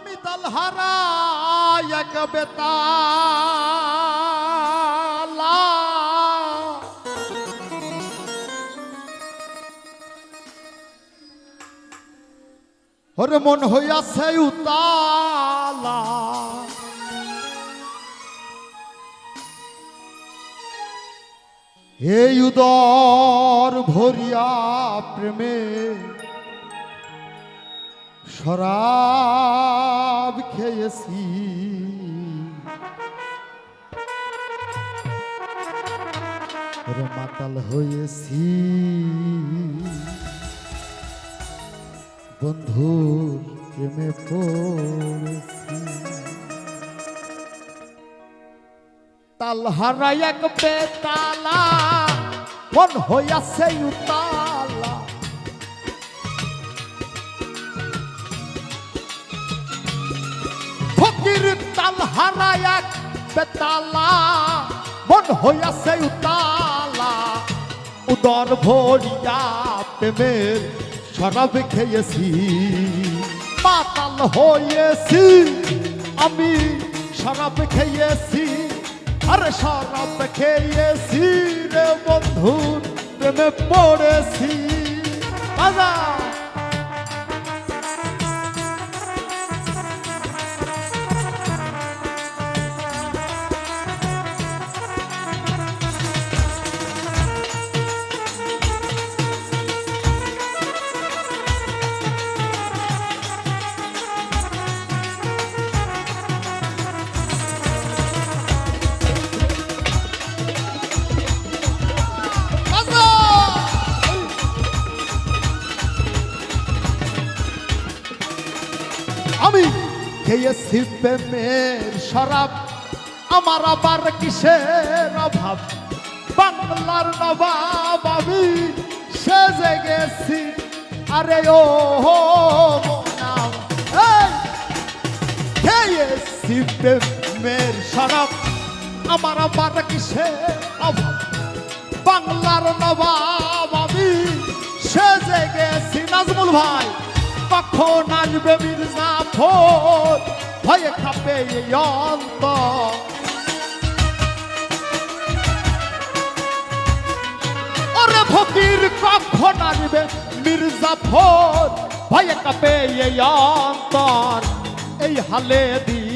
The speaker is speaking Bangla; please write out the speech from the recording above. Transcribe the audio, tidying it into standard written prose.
আমি তালহারা এক বেতালা ওরে মন হইয়াছে উতালা এই উদর ভরিয়া প্রেমে শরাব খেয়েছি ওরে মাতাল হয়েছি বন্ধুর প্রেমে পড়েছি তালহারা এক বেতালা মন হইয়াছে উতালা ফকির তালহারা এক বেতালা মন হইয়াছে উতালা উদর ভরিয়া প্রেমের শরাব খেয়েছি মাতাল হয়েছি আমি শরাব খেয়েছি আরে শরাব খেয়েছি রে বন্ধুর প্রেমে পড়েছি বাজা আমি খেয়েছি প্রেমের শরাব আমার আবার কিসের অভাব বাংলার নবাব আমি সেজে গেছি আরে ও নাম খেয়েছি প্রেমের শরাব আমার আবার কিসের অভাব বাংলার নবাব আমি সেজে গেছি নাজমুল ভাই কখন আসবে মির্জাফর ভয়ে খাপে এই অন্তর ওরে ফকির কখন আসবে মির্জাফর ভয়ে কাঁপে এই অন্তর এই হালে দিয়ে